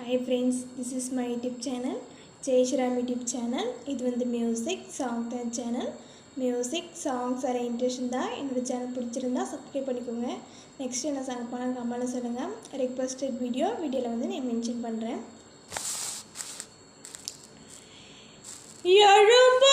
Hi friends, this is my YouTube channel, Jayashram YouTube channel. இது வந்து music song channel. Music songs வர interest இருந்தால் என்னோட channel பிடிச்சிருந்தா சப்ஸ்கிரைப் பண்ணிக்கோங்க. நெக்ஸ்ட் என்ன சாங் பண்ண கமெண்ட்ல சொல்லுங்கள். ரெக்வஸ்டட் வீடியோவில் வந்து நான் மென்ஷன் பண்ணுறேன். எழும்ப